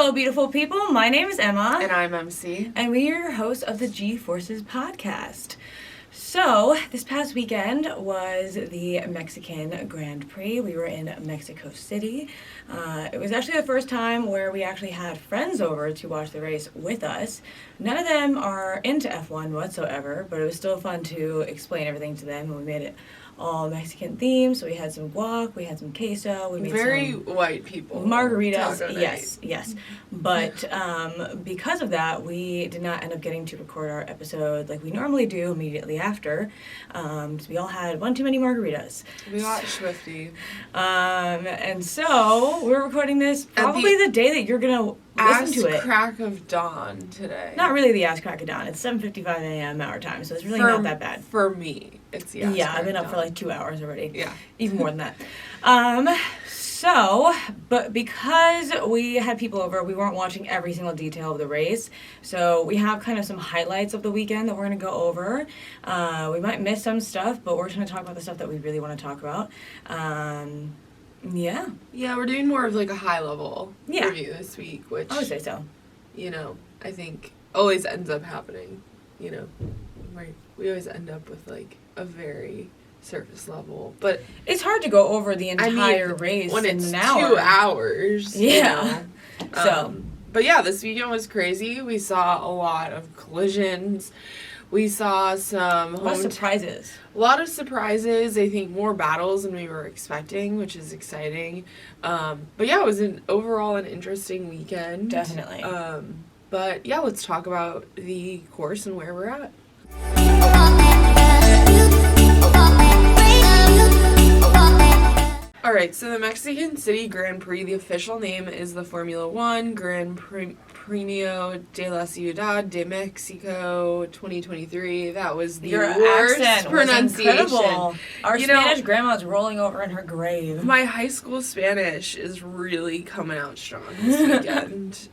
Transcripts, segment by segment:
Hello, beautiful people. My name is Emma. And I'm MC. And we're your hosts of the G-Forces podcast. So, this past weekend was the Mexican Grand Prix. We were in Mexico City. It was actually the first time where we actually had friends over to watch the race with us. None of them are into F1 whatsoever, but it was still fun to explain everything to them. We made it all Mexican themed, so we had some guac, we had some queso, we made very some white people margaritas. Yes. But because of that, we did not end up getting to record our episode like we normally do immediately after, because we all had one too many margaritas. We got swifty. And so we're recording this probably the day that you're gonna listen to it. Ass crack of dawn today. Not really the ass crack of dawn. It's 7:55 a.m. our time, so it's really not that bad. For me, it's the ass Yeah, crack I've been up dawn. for like 2 hours already. Yeah. Even more than that. But because we had people over, we weren't watching every single detail of the race. So we have kind of some highlights of the weekend that we're going to go over. We might miss some stuff, but we're going to talk about the stuff that we really want to talk about. Yeah. Yeah, we're doing more of like a high level Yeah. review this week, which I would say so. I think always ends up happening. We always end up with like a very surface level, but It's hard to go over the entire race when in it's an hour. 2 hours. Yeah. But yeah, this weekend was crazy. We saw a lot of collisions. We saw some A lot of surprises. A lot of surprises. I think more battles than we were expecting, which is exciting. But yeah, it was overall an interesting weekend. Definitely. But yeah, let's talk about the course and where we're at. Alright, so the Mexican City Grand Prix, the official name is the Formula One Gran Premio de la Ciudad de Mexico 2023. That was the Your worst accent pronunciation. was incredible. Our Spanish grandma is rolling over in her grave. My high school Spanish is really coming out strong this weekend.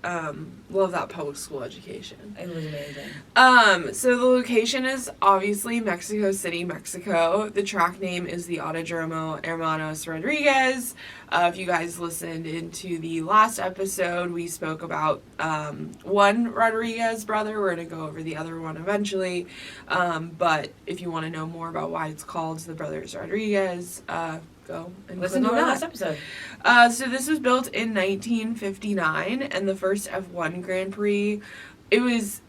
Love that public school education. It was amazing. So the location is obviously Mexico City, Mexico. The track name is the Autodromo Hermanos Rodriguez. If you guys listened into the last episode, we spoke about one Rodriguez brother. We're going to go over the other one eventually. But if you want to know more about why it's called the Brothers Rodriguez, go and listen to our last episode. So this was built in 1959, and the first F1 Grand Prix, it was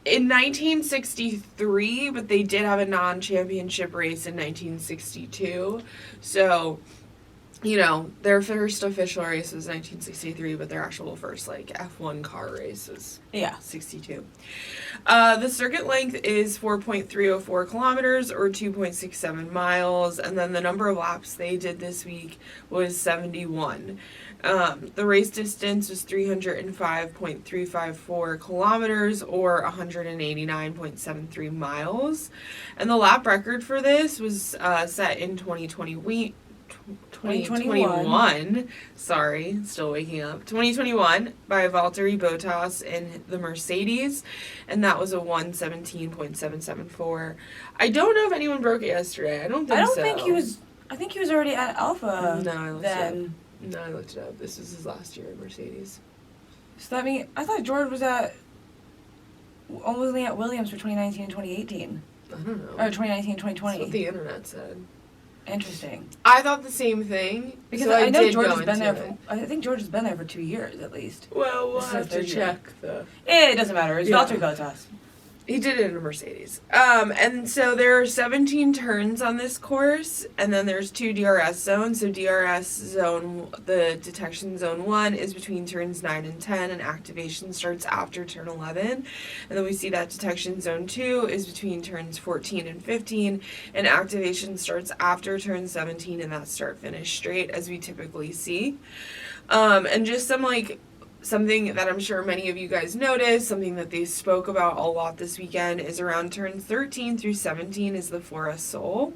in 1963, but they did have a non-championship race in 1962. So, their first official race was 1963, but their actual first, F1 car race was 62. The circuit length is 4.304 kilometers, or 2.67 miles, and then the number of laps they did this week was 71. The race distance was 305.354 kilometers, or 189.73 miles, and the lap record for this was set in 2021. Sorry, still waking up. 2021 by Valtteri Bottas in the Mercedes, and that was a 117.774. I don't know if anyone broke it yesterday. I don't think he was. I think he was already at Alpha. No, I looked it up. This was his last year at Mercedes. So that means I thought George was only at Williams for 2019 and 2018. I don't know. Or 2019 and 2020. That's what the internet said. Interesting. I thought the same thing. Because so I know did George go has been into there. it. I think George has been there for 2 years at least. Well, we'll This is have his to third year. check the. It doesn't matter. It's Yeah. Valtteri Bottas. He did it in a Mercedes. And so there are 17 turns on this course, and then there's 2 DRS zones. So DRS zone, the detection zone 1 is between turns 9 and 10, and activation starts after turn 11. And then we see that detection zone 2 is between turns 14 and 15, and activation starts after turn 17, and that's start-finish straight, as we typically see. And just something that I'm sure many of you guys noticed, something that they spoke about a lot this weekend, is around turns 13 through 17 is the Fora Sol.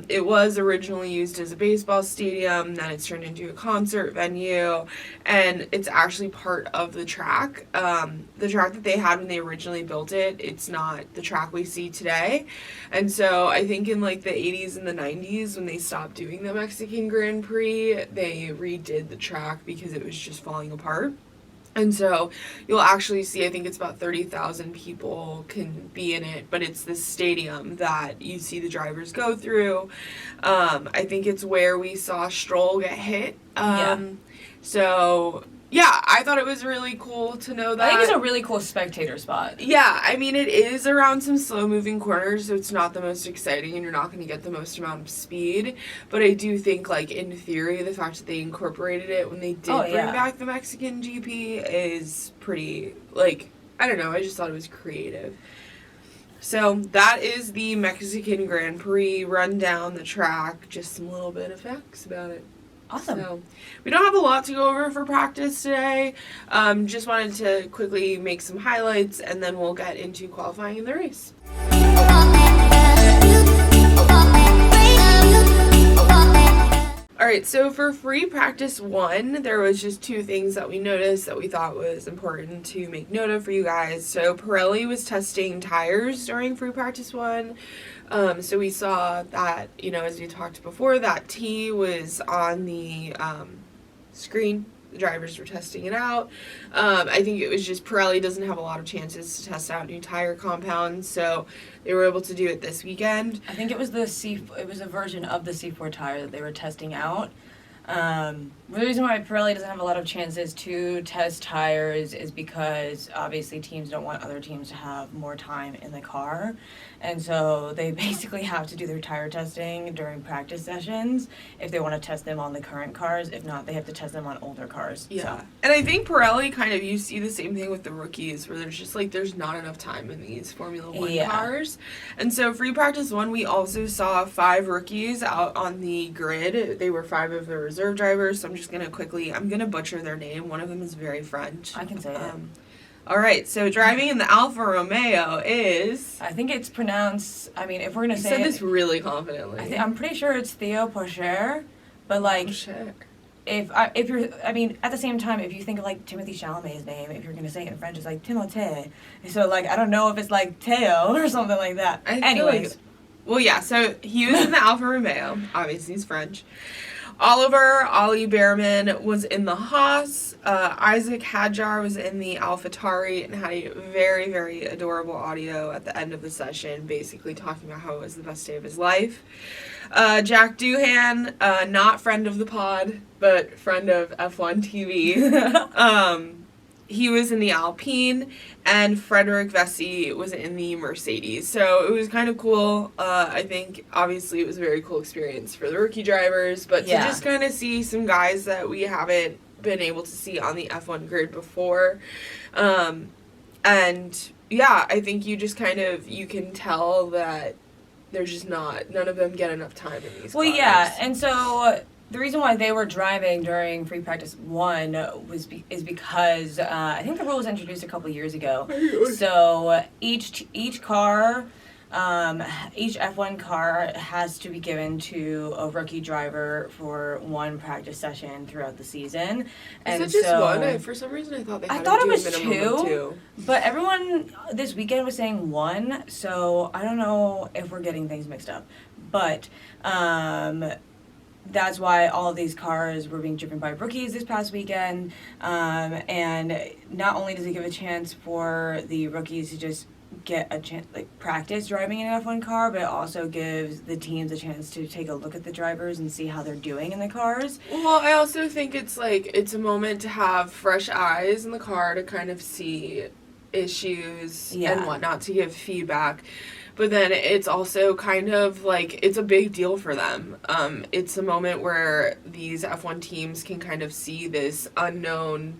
It was originally used as a baseball stadium, then it's turned into a concert venue, and it's actually part of the track. The track that they had when they originally built it, it's not the track we see today. And so I think in the 80s and the 90s, when they stopped doing the Mexican Grand Prix, they redid the track because it was just falling apart. And so you'll actually see, I think it's about 30,000 people can be in it, but it's this stadium that you see the drivers go through. I think it's where we saw Stroll get hit. So, yeah, I thought it was really cool to know that. I think it's a really cool spectator spot. Yeah, I mean, it is around some slow-moving corners, so it's not the most exciting, and you're not going to get the most amount of speed. But I do think, like, in theory, the fact that they incorporated it when they did bring back the Mexican GP is pretty, like, I don't know, I just thought it was creative. So that is the Mexican Grand Prix. Run down the track, just some little bit of facts about it. Awesome. So, we don't have a lot to go over for practice today. Just wanted to quickly make some highlights, and then we'll get into qualifying in the race. Alright, so for free practice 1, there was just 2 things that we noticed that we thought was important to make note of for you guys. So Pirelli was testing tires during free practice 1. So we saw that, as we talked before, that T was on the screen. The drivers were testing it out. I think it was just Pirelli doesn't have a lot of chances to test out new tire compounds, so they were able to do it this weekend. I think it was a version of the C4 tire that they were testing out. The reason why Pirelli doesn't have a lot of chances to test tires is because obviously teams don't want other teams to have more time in the car, and so they basically have to do their tire testing during practice sessions if they want to test them on the current cars. If not, they have to test them on older cars. Yeah. So. And I think Pirelli you see the same thing with the rookies, where there's just there's not enough time in these Formula 1 cars. And so free practice 1, we also saw 5 rookies out on the grid. They were 5 of the reserve drivers, so I'm just going to I'm going to butcher their name. One of them is very French. I can say it. All right, so driving in the Alfa Romeo is... I think it's pronounced... I mean, if we're going to say said this really confidently. I'm pretty sure it's Theo Pocher, but Pocher. If you're... I mean, at the same time, if you think of, Timothy Chalamet's name, if you're going to say it in French, it's Timothée. So, I don't know if it's Theo or something like that. Anyways. Well, yeah, so he was in the Alfa Romeo. Obviously, he's French. Ollie Behrman was in the Haas. Isaac Hadjar was in the AlphaTauri and had a very, very adorable audio at the end of the session, basically talking about how it was the best day of his life. Jack Doohan, not friend of the pod, but friend of F1 TV. He was in the Alpine, and Frederick Vesey was in the Mercedes. So it was kind of cool. I think, obviously, it was a very cool experience for the rookie drivers, but to just kind of see some guys that we haven't been able to see on the F1 grid before. And, yeah, I think you just you can tell that there's just none of them get enough time in these cars. Well, yeah, and so... The reason why they were driving during free practice 1 is because I think the rule was introduced a couple years ago. So each car, each F1 car has to be given to a rookie driver for 1 practice session throughout the season. And is it just 1? For some reason, I thought they had to do a minimum of 2. But everyone this weekend was saying 1, so I don't know if we're getting things mixed up. But that's why all of these cars were being driven by rookies this past weekend. And not only does it give a chance for the rookies to just get a chance, practice driving in an F1 car, but it also gives the teams a chance to take a look at the drivers and see how they're doing in the cars. Well, I also think it's it's a moment to have fresh eyes in the car to kind of see issues and whatnot, to give feedback. But then it's also kind of it's a big deal for them. It's a moment where these F1 teams can kind of see this unknown,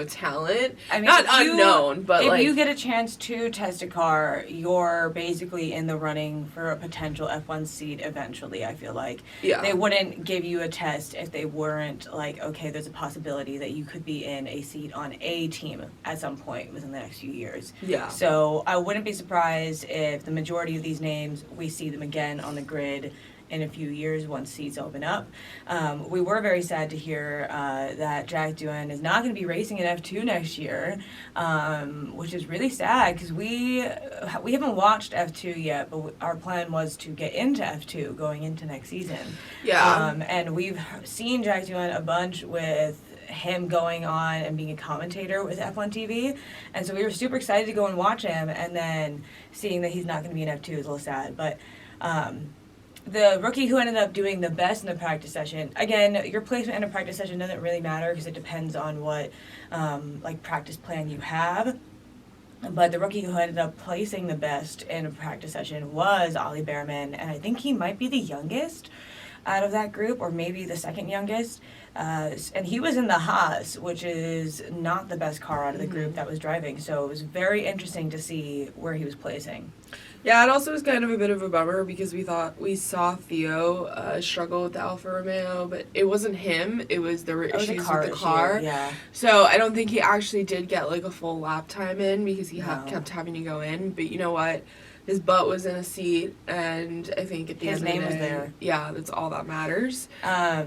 talent. I mean, not unknown, but if you get a chance to test a car, you're basically in the running for a potential F1 seat eventually, I feel like. Yeah. They wouldn't give you a test if they weren't okay, there's a possibility that you could be in a seat on a team at some point within the next few years. Yeah. So I wouldn't be surprised if the majority of these names, we see them again on the grid in a few years once seats open up. We were very sad to hear that Jack Doohan is not going to be racing in F2 next year, which is really sad because we haven't watched F2 yet, but our plan was to get into F2 going into next season. Yeah. And we've seen Jack Doohan a bunch with him going on and being a commentator with F1 TV. And so we were super excited to go and watch him, and then seeing that he's not going to be in F2 is a little sad. But the rookie who ended up doing the best in the practice session, again, your placement in a practice session doesn't really matter because it depends on what practice plan you have. But the rookie who ended up placing the best in a practice session was Ollie Behrman, and I think he might be the youngest out of that group, or maybe the second youngest. And he was in the Haas, which is not the best car out of the group that was driving. So it was very interesting to see where he was placing. Yeah, it also was kind of a bit of a bummer because we saw Theo struggle with the Alfa Romeo, but it wasn't him. There were issues with the car. Yeah. So I don't think he actually did get like a full lap time in because he kept having to go in. But you know what? His butt was in a seat, and I think at the end of the day, his name was there. Yeah, that's all that matters. I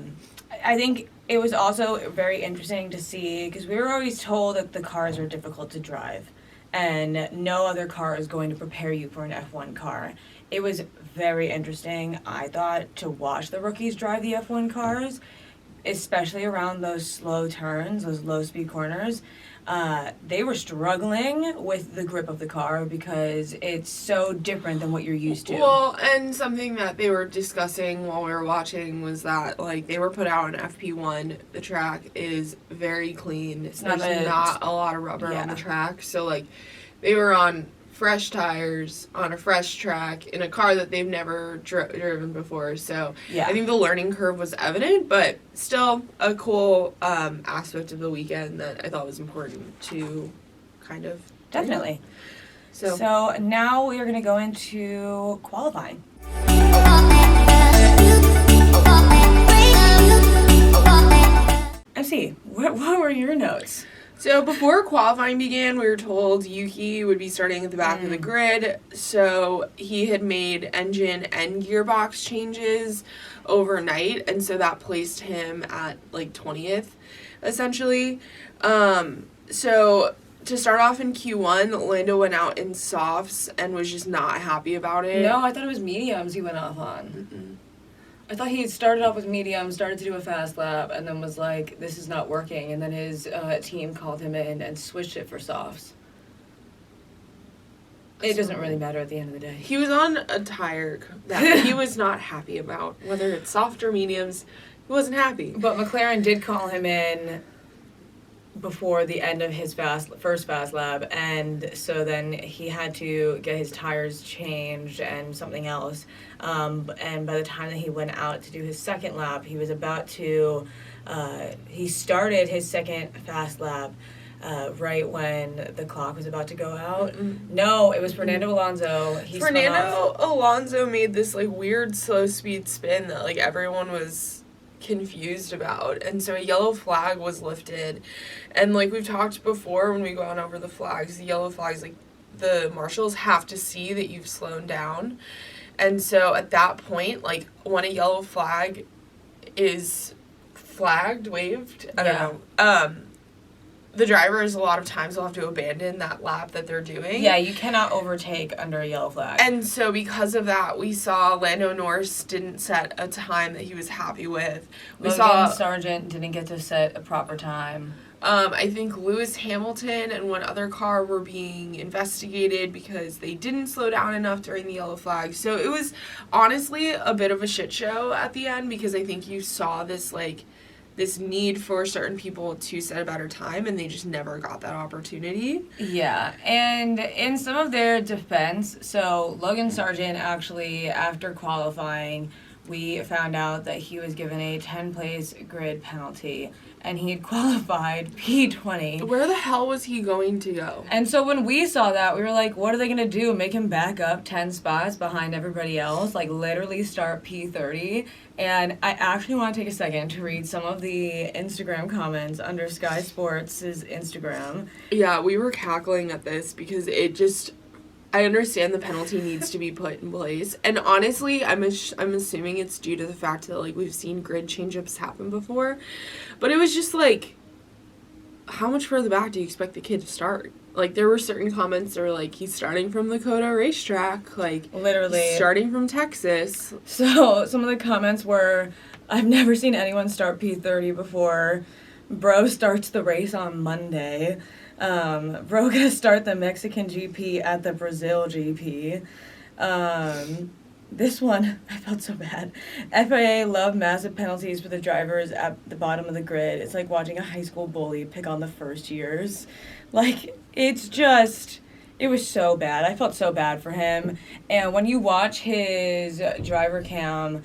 think it was also very interesting to see because we were always told that the cars are difficult to drive. And no other car is going to prepare you for an F1 car. It was very interesting, I thought, to watch the rookies drive the F1 cars, especially around those slow turns, those low-speed corners. They were struggling with the grip of the car because it's so different than what you're used to. Well, and something that they were discussing while we were watching was that, like, they were put out on FP1. The track is very clean. There's not a lot of rubber on the track. So, like, they were on fresh tires on a fresh track in a car that they've never driven before. So I think the learning curve was evident, but still a cool aspect of the weekend that I thought was important to kind of definitely. So now we are going to go into qualifying. MC, what were your notes? So before qualifying began, we were told Yuki would be starting at the back of the grid. So he had made engine and gearbox changes overnight, and so that placed him at like 20th, essentially. So to start off in Q1, Lando went out in softs and was just not happy about it. No, I thought it was mediums he went off on. Mm-mm. I thought he started off with medium, started to do a fast lap, and then was like, this is not working. And then his team called him in and switched it for softs. It doesn't really matter at the end of the day. He was on a tire that he was not happy about. Whether it's soft or mediums, he wasn't happy. But McLaren did call him in before the end of his first fast lap, and so then he had to get his tires changed and something else. And by the time that he went out to do his second lap, he was about to. He started his second fast lap right when the clock was about to go out. Mm-mm. No, it was Fernando Alonso. Fernando Alonso made this like weird slow speed spin that like everyone was confused about, and so a yellow flag was lifted, and like we've talked before when we go on over the flags, the yellow flags, like the marshals have to see that you've slowed down, and so at that point, like when a yellow flag is waved, I don't know, the drivers a lot of times will have to abandon that lap that they're doing. Yeah, you cannot overtake under a yellow flag. And so because of that, we saw Lando Norris didn't set a time that he was happy with. Logan Sargent didn't get to set a proper time. I think Lewis Hamilton and one other car were being investigated because they didn't slow down enough during the yellow flag. So it was honestly a bit of a shit show at the end because I think you saw this need for certain people to set a better time, and they just never got that opportunity. Yeah, and in some of their defense, so Logan Sargent actually, after qualifying, we found out that he was given a 10-place grid penalty, and he had qualified P20. Where the hell was he going to go? And so when we saw that, we were like, what are they going to do? Make him back up 10 spots behind everybody else? Like, literally start P30? And I actually want to take a second to read some of the Instagram comments under Sky Sports' Instagram. Yeah, we were cackling at this because it just... I understand the penalty needs to be put in place. And honestly, I'm assuming it's due to the fact that, like, we've seen grid change-ups happen before. But it was just, like, how much further back do you expect the kid to start? Like, there were certain comments that were like, he's starting from the Coda racetrack. Like, literally. Starting from Texas. So, some of the comments were, I've never seen anyone start P30 before. Bro starts the race on Monday. Bro gonna start the Mexican GP at the Brazil GP. This one, I felt so bad. FIA love massive penalties for the drivers at the bottom of the grid. It's like watching a high school bully pick on the first years. Like, it's just, it was so bad. I felt so bad for him. And when you watch his driver cam,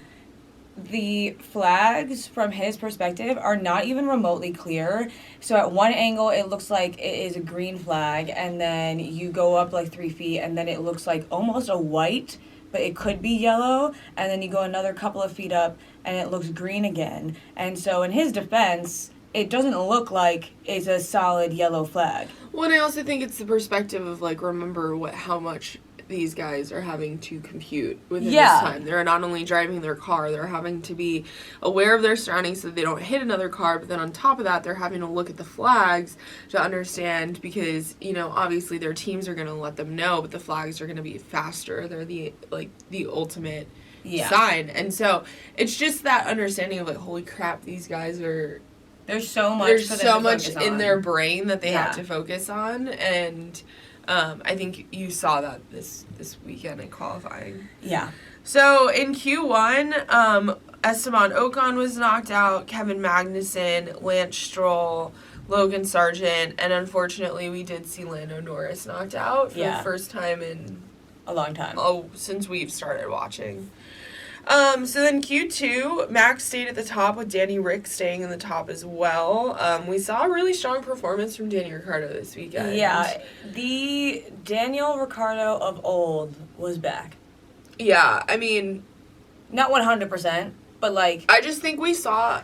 the flags from his perspective are not even remotely clear. So at one angle it looks like it is a green flag, and then you go up like 3 feet and then it looks like almost a white, but it could be yellow, and then you go another couple of feet up and it looks green again. And so in his defense, it doesn't look like it's a solid yellow flag. Well, and I also think it's the perspective of, like, remember how much these guys are having to compute within this time. They're not only driving their car, they're having to be aware of their surroundings so that they don't hit another car, but then on top of that, they're having to look at the flags to understand, because, you know, obviously their teams are going to let them know, but the flags are going to be faster. They're the ultimate sign. And so it's just that understanding of, like, holy crap, these guys are... There's so much in their brain that they have to focus on, and I think you saw that this weekend in qualifying. Yeah. So in Q1, Esteban Ocon was knocked out, Kevin Magnussen, Lance Stroll, Logan Sargent, and unfortunately we did see Lando Norris knocked out for the first time in a long time. Oh, since we've started watching. So then Q2, Max stayed at the top with Danny Rick staying in the top as well. We saw a really strong performance from Danny Ricciardo this weekend. Yeah, the Daniel Ricciardo of old was back. Yeah, I mean... Not 100%, but like... I just think we saw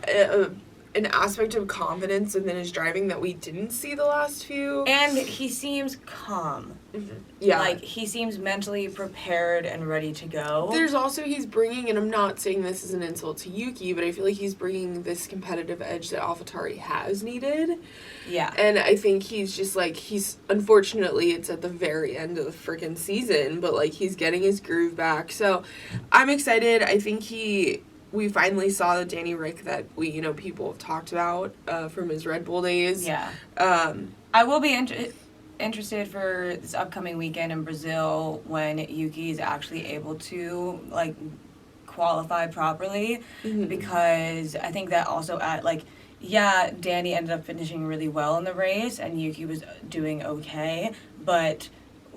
an aspect of confidence within his driving that we didn't see the last few. And he seems calm. Mm-hmm. Yeah. Like, he seems mentally prepared and ready to go. There's also, he's bringing, and I'm not saying this as an insult to Yuki, but I feel like he's bringing this competitive edge that AlphaTauri has needed. Yeah. And I think he's just, like, unfortunately, it's at the very end of the freaking season, but, like, he's getting his groove back. So, I'm excited. I think we finally saw the Danny Rick that people have talked about from his Red Bull days. Yeah. I will be interested for this upcoming weekend in Brazil when Yuki is actually able to, like, qualify properly, because I think that also Danny ended up finishing really well in the race and Yuki was doing okay, but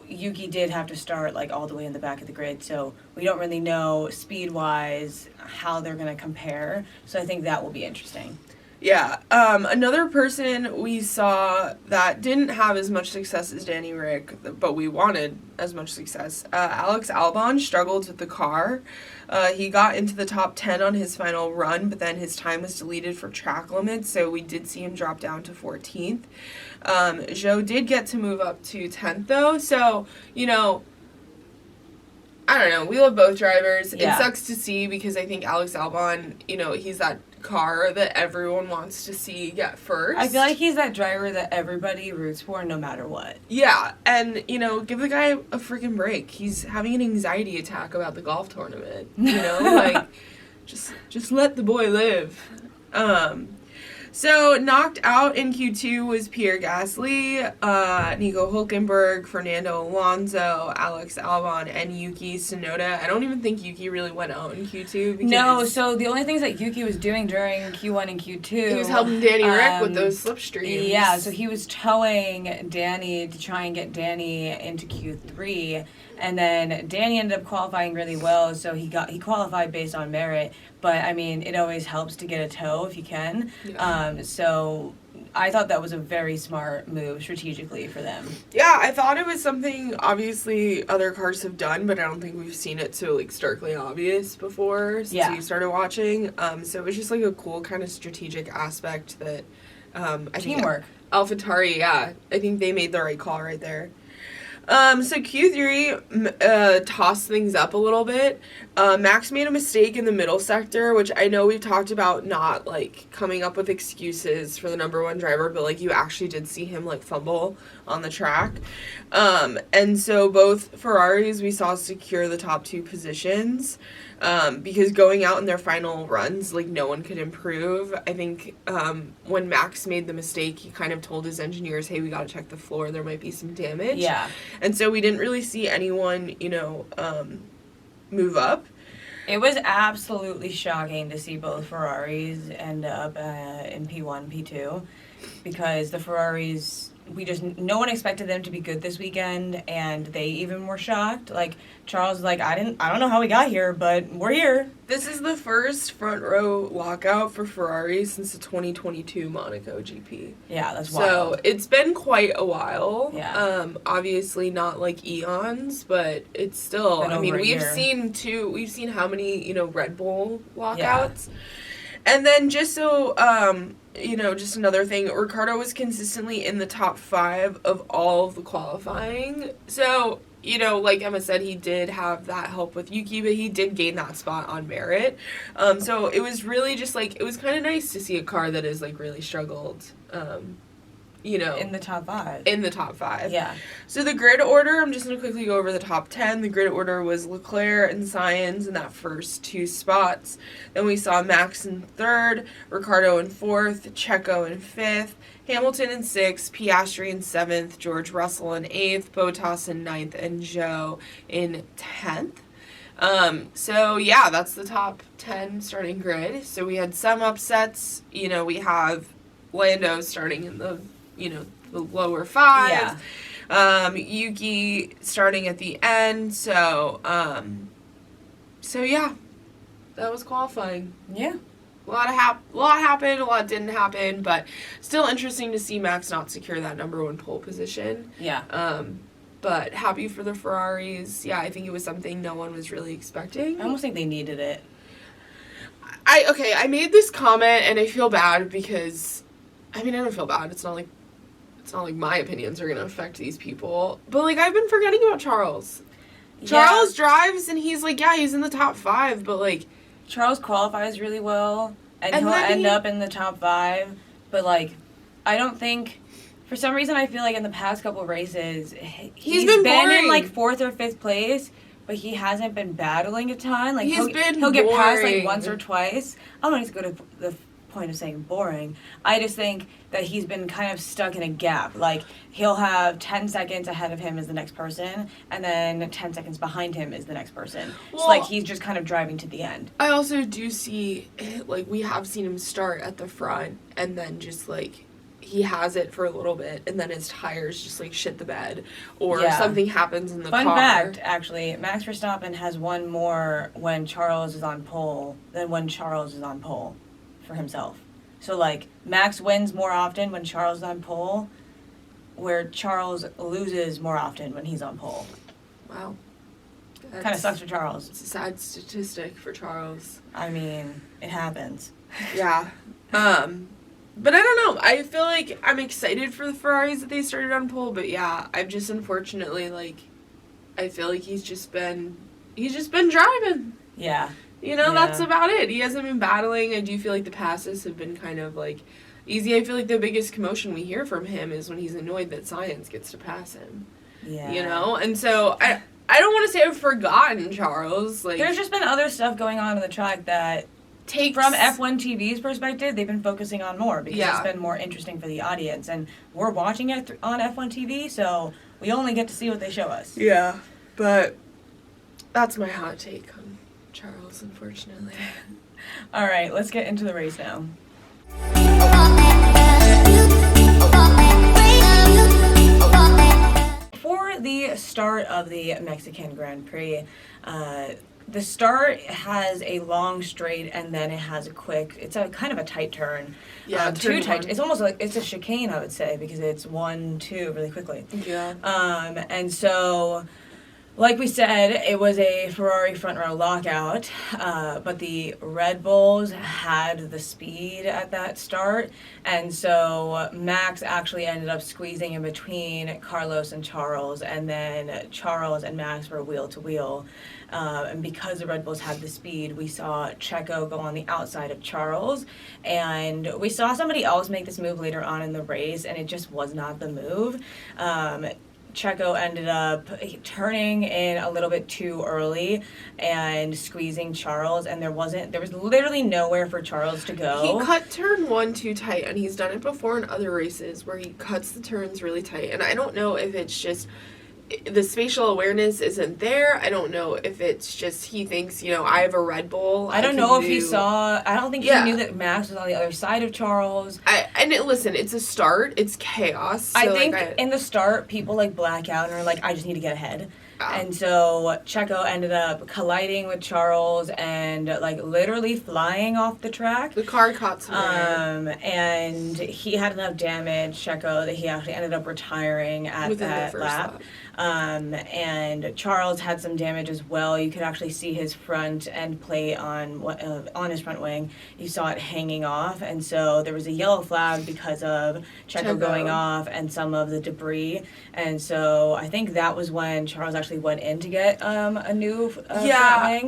Yuki did have to start, like, all the way in the back of the grid, so we don't really know speed-wise how they're going to compare, so I think that will be interesting. Yeah. Another person we saw that didn't have as much success as Danny Rick, but we wanted as much success, Alex Albon struggled with the car. He got into the top 10 on his final run, but then his time was deleted for track limits, so we did see him drop down to 14th. Zhou did get to move up to 10th, though, so, I don't know. We love both drivers. Yeah. It sucks to see because I think Alex Albon, he's that car that everyone wants to see get first. I feel like he's that driver that everybody roots for no matter what. Yeah, and, give the guy a freaking break. He's having an anxiety attack about the golf tournament, like, just let the boy live. So, knocked out in Q2 was Pierre Gasly, Nico Hülkenberg, Fernando Alonso, Alex Albon, and Yuki Tsunoda. I don't even think Yuki really went out in Q2. Because no, so the only things that Yuki was doing during Q1 and Q2... He was helping Danny Rick with those slipstreams. Yeah, so he was towing Danny to try and get Danny into Q3, and then Danny ended up qualifying really well, so he qualified based on merit. But, I mean, it always helps to get a tow if you can. Yeah. So I thought that was a very smart move strategically for them. Yeah, I thought it was something, obviously, other cars have done, but I don't think we've seen it so, like, starkly obvious before since we started watching. So it was just, like, a cool kind of strategic aspect that I Teamwork. think AlphaTauri, I think they made the right call right there. So Q3 tossed things up a little bit. Max made a mistake in the middle sector, which I know we've talked about not, like, coming up with excuses for the number one driver, but, like, you actually did see him, like, fumble on the track. And so both Ferraris we saw secure the top two positions. Because going out in their final runs, like, no one could improve. I think when Max made the mistake, he kind of told his engineers, hey, we got to check the floor. There might be some damage. Yeah. And so we didn't really see anyone, move up. It was absolutely shocking to see both Ferraris end up in P1, P2, because the Ferraris, no one expected them to be good this weekend, and they even were shocked. Like, Charles was like, I don't know how we got here, but we're here. This is the first front row lockout for Ferrari since the 2022 Monaco GP. Yeah, that's wild. So it's been quite a while. Yeah. Obviously not like eons, but it's still. I mean, we've seen how many Red Bull lockouts, and then just so just another thing, Ricciardo was consistently in the top 5 of all of the qualifying. So, like Emma said, he did have that help with Yuki, but he did gain that spot on merit. So it was really just, like, it was kind of nice to see a car that has, like, really struggled, in the top 5. In the top 5. Yeah. So the grid order, I'm just going to quickly go over the top 10. The grid order was Leclerc and Sainz in that first 2 spots. Then we saw Max in 3rd, Ricciardo in 4th, Checo in 5th, Hamilton in 6th, Piastri in 7th, George Russell in 8th, Bottas in 9th, and Zhou in 10th. So yeah, that's the top 10 starting grid. So we had some upsets. We have Lando starting in the lower 5. Yeah. Yuki starting at the end. So yeah, that was qualifying. Yeah. A lot happened, a lot didn't happen, but still interesting to see Max not secure that number 1 pole position. Yeah. But happy for the Ferraris. Yeah, I think it was something no one was really expecting. I almost think they needed it. I made this comment and I feel bad because, I don't feel bad. It's not like my opinions are going to affect these people. But, like, I've been forgetting about Charles. Yeah. Charles drives and he's like, yeah, he's in the top 5, but, like, Charles qualifies really well, and he'll end up in the top 5, but, like, I don't think, for some reason, I feel like in the past couple races, he's been in, like, 4th or 5th place, but he hasn't been battling a ton. Like, he'll get past, like, once or twice. I don't want to go to the point of saying boring. I just think that he's been kind of stuck in a gap. Like, he'll have 10 seconds ahead of him as the next person, and then 10 seconds behind him is the next person. Well, so, like, he's just kind of driving to the end. I also do see, like, we have seen him start at the front, and then just, like, he has it for a little bit, and then his tires just, like, shit the bed, or something happens in the car. Fun fact, actually, Max Verstappen has won more when Charles is on pole than when Charles is on pole for himself. So, like, Max wins more often when Charles is on pole, where Charles loses more often when he's on pole. Wow. Kind of sucks for Charles. It's a sad statistic for Charles. I mean, it happens. Yeah. But I don't know. I feel like I'm excited for the Ferraris that they started on pole, but yeah, I've just unfortunately, like, I feel like he's just been driving. Yeah. That's about it. He hasn't been battling. I do feel like the passes have been kind of, like, easy. I feel like the biggest commotion we hear from him is when he's annoyed that Sainz gets to pass him. Yeah. And so I don't want to say I've forgotten Charles. Like, there's just been other stuff going on in the track that from F1 TV's perspective, they've been focusing on more because it's been more interesting for the audience. And we're watching it on F1 TV, so we only get to see what they show us. Yeah, but that's my hot take on Charles, unfortunately. All right, let's get into the race now. For the start of the Mexican Grand Prix, the start has a long straight and then it has a quick, it's a kind of a tight turn. Yeah, too tight. It's almost like, it's a chicane, I would say, because it's 1-2 really quickly. Yeah. And so Like we said, it was a Ferrari front row lockout, but the Red Bulls had the speed at that start, and so Max actually ended up squeezing in between Carlos and Charles, and then Charles and Max were wheel to wheel. And because the Red Bulls had the speed, we saw Checo go on the outside of Charles, and we saw somebody else make this move later on in the race, and it just was not the move. Checo ended up turning in a little bit too early and squeezing Charles, and there was literally nowhere for Charles to go. He cut turn 1 too tight, and he's done it before in other races where he cuts the turns really tight. And I don't know if it's just the spatial awareness isn't there. I don't know if it's just he thinks, I have a Red Bull. I don't know if he saw. I don't think he knew that Max was on the other side of Charles. Listen, it's a start. It's chaos. So I think in the start, people black out and are like, I just need to get ahead. And so Checo ended up colliding with Charles and literally flying off the track. The car caught somewhere. And he had enough damage, Checo, that he actually ended up ritiring at that lap. And Charles had some damage as well. You could actually see his front end plate on his front wing. You saw it hanging off, and so there was a yellow flag because of Checo going off and some of the debris. And so I think that was when Charles actually went in to get a new front wing.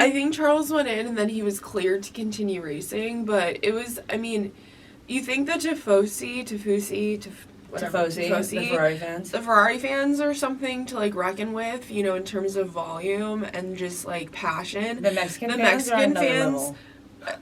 I think Charles went in and then he was cleared to continue racing, but it was, you think that the Ferrari fans are something to reckon with, in terms of volume and just passion. The Mexican fans level.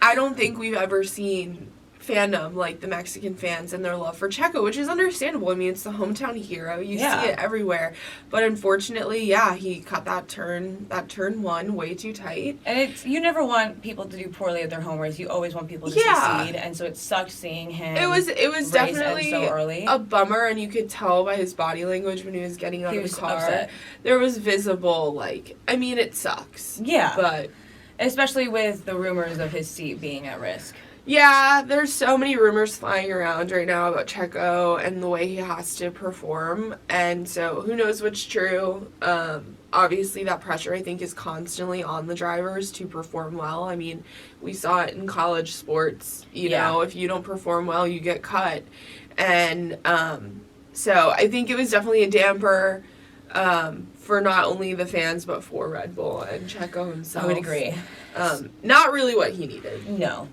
I don't think we've ever seen fandom like the Mexican fans and their love for Checo, which is understandable. It's the hometown hero. You see it everywhere. But unfortunately, he cut that turn 1 way too tight. And you never want people to do poorly at their home race. You always want people to succeed. And so it sucked seeing him. It was definitely so early. A bummer, and you could tell by his body language when he was getting out of the car. Upset. There was visible it sucks. Yeah. But especially with the rumors of his seat being at risk. Yeah, there's so many rumors flying around right now about Checo and the way he has to perform, and so who knows what's true. Obviously, that pressure, I think, is constantly on the drivers to perform well. We saw it in college sports. You know, if you don't perform well, you get cut. And so I think it was definitely a damper for not only the fans, but for Red Bull and Checo himself. I would agree. Not really what he needed. No.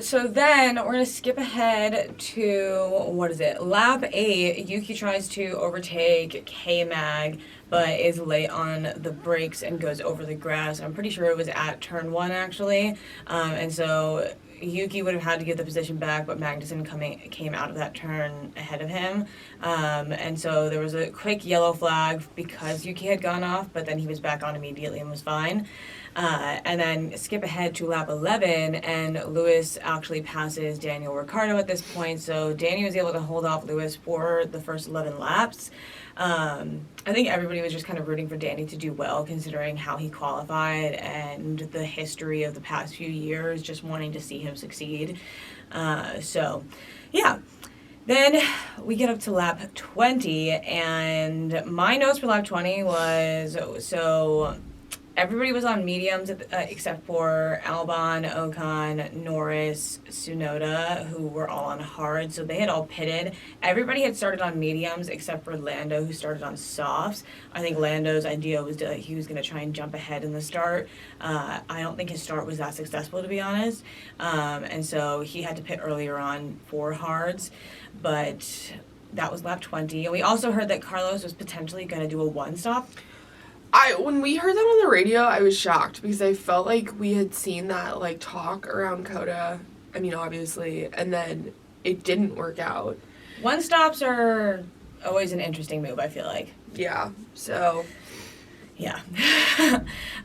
So then we're going to skip ahead to, lap 8. Yuki tries to overtake K-Mag, but is late on the brakes and goes over the grass. I'm pretty sure it was at turn 1, actually. And so Yuki would have had to give the position back, but Magnussen came out of that turn ahead of him. And so there was a quick yellow flag because Yuki had gone off, but then he was back on immediately and was fine. And then skip ahead to lap 11, and Lewis actually passes Daniel Ricciardo at this point, so Danny was able to hold off Lewis for the first 11 laps. I think everybody was just kind of rooting for Danny to do well, considering how he qualified and the history of the past few years, just wanting to see him succeed. Then we get up to lap 20, and my notes for lap 20 was, everybody was on mediums except for Albon, Ocon, Norris, Tsunoda, who were all on hard, so they had all pitted. Everybody had started on mediums except for Lando, who started on softs. I think Lando's idea was he was going to try and jump ahead in the start. I don't think his start was that successful, to be honest, and so he had to pit earlier on for hards, but that was lap 20. And we also heard that Carlos was potentially going to do a one-stop. When we heard that on the radio, I was shocked because I felt like we had seen that talk around COTA. Obviously, and then it didn't work out. One stops are always an interesting move, I feel like. Yeah. So. Yeah.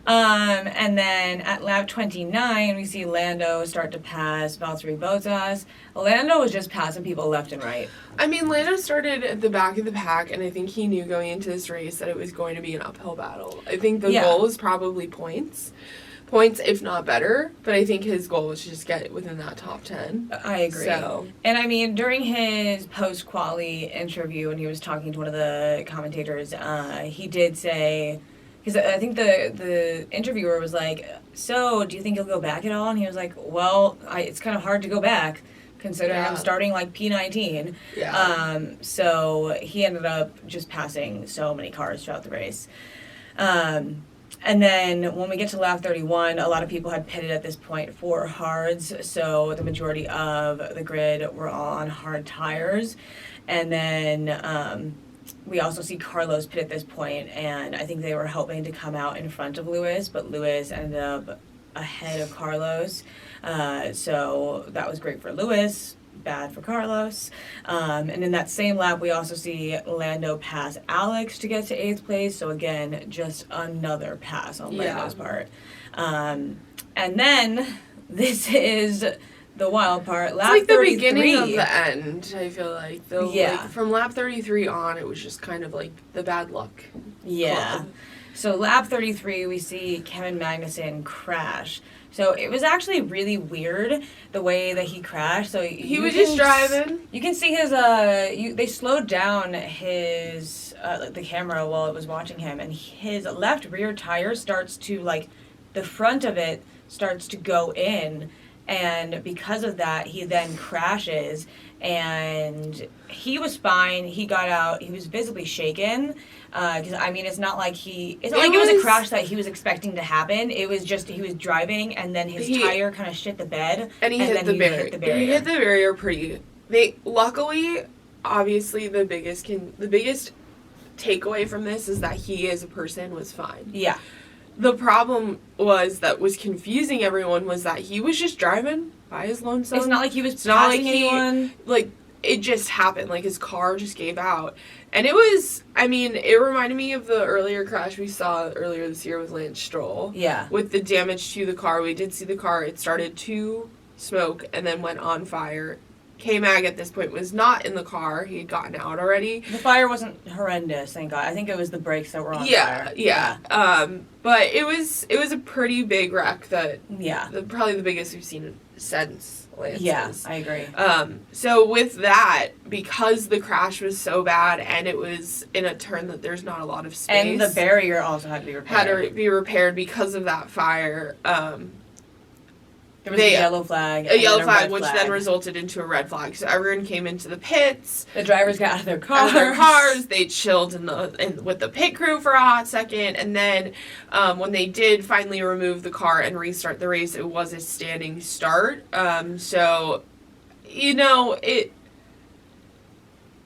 And then at lap 29, we see Lando start to pass Valtteri Bottas. Lando was just passing people left and right. Lando started at the back of the pack, and I think he knew going into this race that it was going to be an uphill battle. I think the goal was probably points, if not better, but I think his goal was to just get within that top 10. I agree. And during his post-quali interview when he was talking to one of the commentators, he did say because I think the interviewer was like, "So, do you think you'll go back at all?" And he was like, "Well, it's kind of hard to go back, considering I'm starting like P19." Yeah. So he ended up just passing so many cars throughout the race. And then when we get to lap 31, a lot of people had pitted at this point for hards, so the majority of the grid were all on hard tires. And then we also see Carlos pit at this point, and I think they were hoping to come out in front of Lewis, but Lewis ended up ahead of Carlos. So that was great for Lewis, bad for Carlos. And in that same lap, we also see Lando pass Alex to get to 8th place. So again, just another pass on Lando's part. And then this is the wild part. Lap it's like 33. the beginning of the end, I feel like. Yeah. Like, from lap 33 on, it was just kind of like the bad luck. Yeah. Club. So lap 33, we see Kevin Magnussen crash. So it was actually really weird the way that he crashed. So he was just driving. You can see his they slowed down his the camera while it was watching him, and his left rear tire starts to the front of it starts to go in, and because of that he then crashes. And he was fine. He got out. He was visibly shaken. Because it's not like it was a crash that he was expecting to happen. It was just he was driving, and then his tire kind of shit the bed, and he hit the barrier. He hit the barrier pretty. Luckily, obviously, the biggest takeaway from this is that he as a person was fine. Yeah. The problem that was confusing everyone was that he was just driving by his lonesome. It's not like he was passing anyone. It just happened. His car just gave out. And it was, it reminded me of the earlier crash we saw earlier this year with Lance Stroll. Yeah. With the damage to the car. We did see the car. It started to smoke and then went on fire. K-Mag at this point was not in the car. He had gotten out already. The fire wasn't horrendous, thank God. I think it was the brakes that were on fire. Yeah. But it was a pretty big wreck that... Yeah. Probably the biggest we've seen since Lance's. Yeah, I agree. So with that, because the crash was so bad and it was in a turn that there's not a lot of space... And the barrier also had to be repaired. Had to be repaired because of that fire. There was a yellow flag. A yellow flag, which then resulted into a red flag. So everyone came into the pits. The drivers got out of their cars. They chilled with the pit crew for a hot second. And then when they did finally remove the car and restart the race, it was a standing start. So,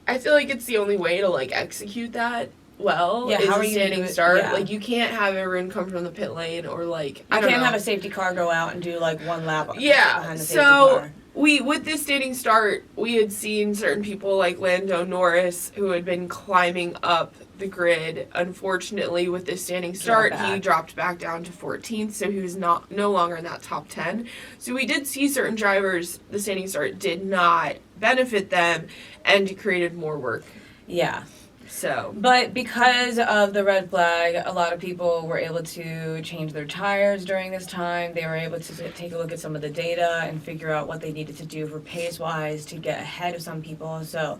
I feel like it's the only way to, execute that well, is a standing start. Yeah. You can't have everyone come from the pit lane or, I don't know. You can't have a safety car go out and do, one lap behind the safety car. With this standing start, we had seen certain people like Lando Norris who had been climbing up the grid. Unfortunately, with this standing start, he dropped back down to 14th, so he was no longer in that top 10. So we did see certain drivers, the standing start did not benefit them and created more work. Yeah. So. But because of the red flag, a lot of people were able to change their tires during this time. They were able to take a look at some of the data and figure out what they needed to do for pace-wise to get ahead of some people. So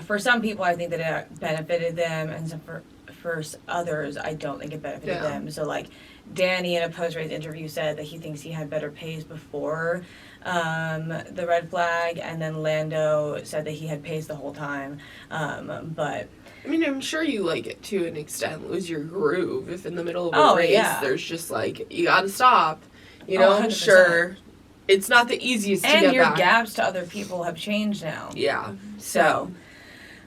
for some people, I think that it benefited them, and for others, I don't think it benefited them. So, Danny in a post-race interview said that he thinks he had better pace before the red flag, and then Lando said that he had pace the whole time. But I'm sure you to an extent lose your groove if in the middle of a race there's just you gotta stop. I'm sure it's not the easiest to get back. And your gaps to other people have changed now. Yeah. So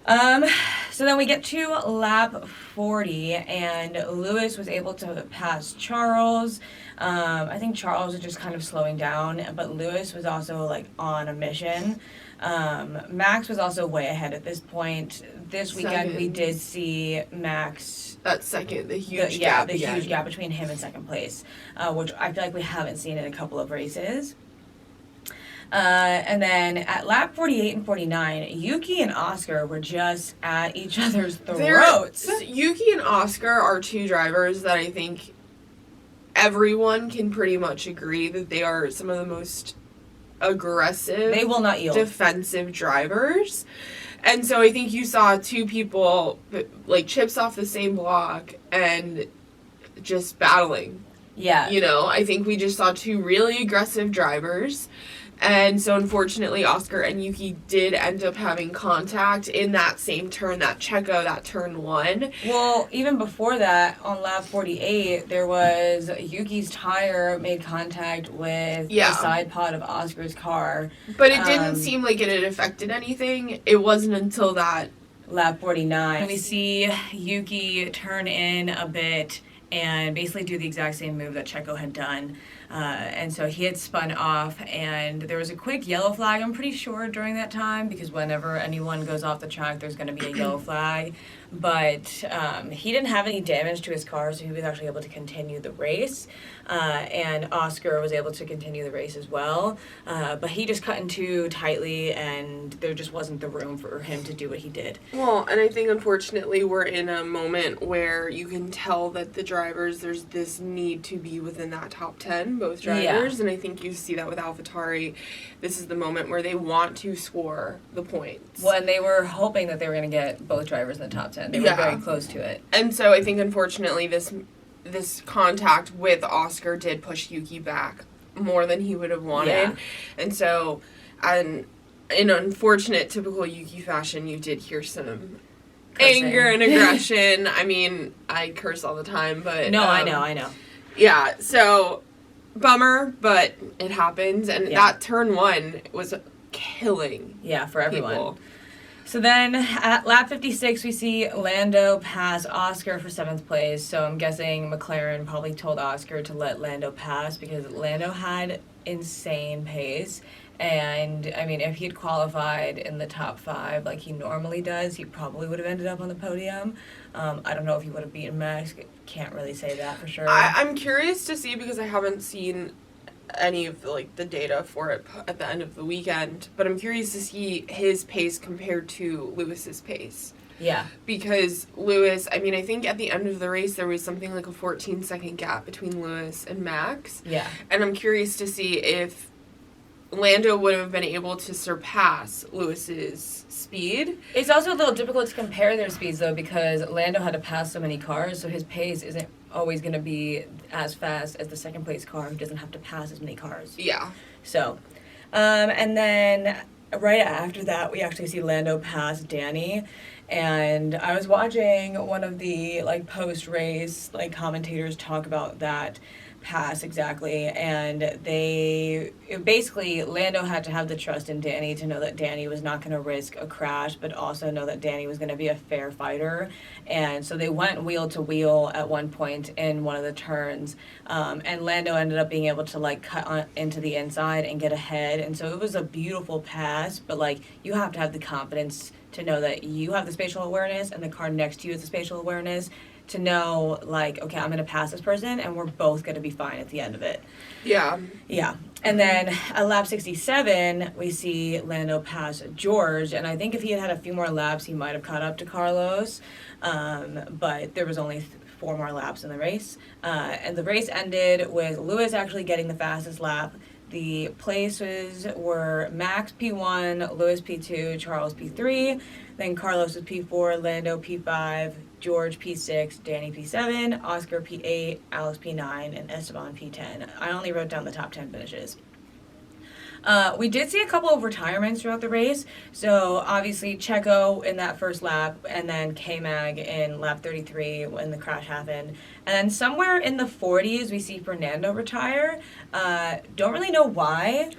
then we get to lap 40, and Lewis was able to pass Charles. I think Charles was just kind of slowing down, but Lewis was also on a mission. Max was also way ahead at this point. This weekend we did see Max... That second, the huge gap between him and second place, which I feel like we haven't seen in a couple of races. And then at lap 48 and 49, Yuki and Oscar were just at each other's throats. Yuki and Oscar are two drivers that I think everyone can pretty much agree that they are some of the most aggressive, they will not yield, defensive drivers. And so I think you saw two people chips off the same block, and just battling. Yeah. You know, I think we just saw two really aggressive drivers. And so, unfortunately, Oscar and Yuki did end up having contact in that same turn, that Checo, that turn 1. Well, even before that, on lap 48, there was Yuki's tire made contact with the side pod of Oscar's car. But it didn't seem like it had affected anything. It wasn't until that lap 49. We see Yuki turn in a bit and basically do the exact same move that Checo had done. And so he had spun off, and there was a quick yellow flag, I'm pretty sure, during that time, because whenever anyone goes off the track, there's going to be a yellow flag. But he didn't have any damage to his car, so he was actually able to continue the race. And Oscar was able to continue the race as well. But he just cut in too tightly, and there just wasn't the room for him to do what he did. Well, and I think, unfortunately, we're in a moment where you can tell that the drivers, there's this need to be within that top 10, both drivers. Yeah. And I think you see that with AlphaTauri. This is the moment where they want to score the points. Well, and they were hoping that they were going to get both drivers in the top 10. They were very close to it. And so I think, unfortunately, this contact with Oscar did push Yuki back more than he would have wanted. Yeah. And so, in unfortunate, typical Yuki fashion, you did hear some anger and aggression. I mean, I curse all the time, but... No, I know. Yeah, so, bummer, but it happens. And that turn 1 was killing for everyone. People. So then at lap 56, we see Lando pass Oscar for 7th place. So I'm guessing McLaren probably told Oscar to let Lando pass because Lando had insane pace. And, I mean, if he'd qualified in the top 5 like he normally does, he probably would have ended up on the podium. I don't know if he would have beaten Max. Can't really say that for sure. I'm curious to see because I haven't seen any of the data for it at the end of the weekend, but I'm curious to see his pace compared to Lewis's pace. Yeah. Because Lewis, I mean, I think at the end of the race there was something like a 14-second gap between Lewis and Max. Yeah. And I'm curious to see if Lando would have been able to surpass Lewis's speed. It's also a little difficult to compare their speeds, though, because Lando had to pass so many cars, so his pace isn't always going to be as fast as the second place car who doesn't have to pass as many cars. Yeah. So, and then right after that, we actually see Lando pass Danny. And I was watching one of the post-race commentators talk about that pass exactly, and Lando had to have the trust in Danny to know that Danny was not going to risk a crash, but also know that Danny was going to be a fair fighter. And so they went wheel to wheel at one point in one of the turns, and Lando ended up being able to cut into the inside and get ahead. And so it was a beautiful pass, but you have to have the confidence to know that you have the spatial awareness and the car next to you has the spatial awareness to know, okay, I'm going to pass this person, and we're both going to be fine at the end of it. Yeah. Yeah. And then at lap 67, we see Lando pass George, and I think if he had a few more laps, he might have caught up to Carlos, but there was only 4 more laps in the race. And the race ended with Lewis actually getting the fastest lap. The places were Max P1, Lewis P2, Charles P3, then Carlos was P4, Lando P5, George P6, Danny P7, Oscar P8, Alex P9, and Esteban P10. I only wrote down the top 10 finishes. We did see a couple of retirements throughout the race. So obviously Checo in that first lap, and then K-Mag in lap 33 when the crash happened. And then somewhere in the 40s we see Fernando retire. Don't really know why.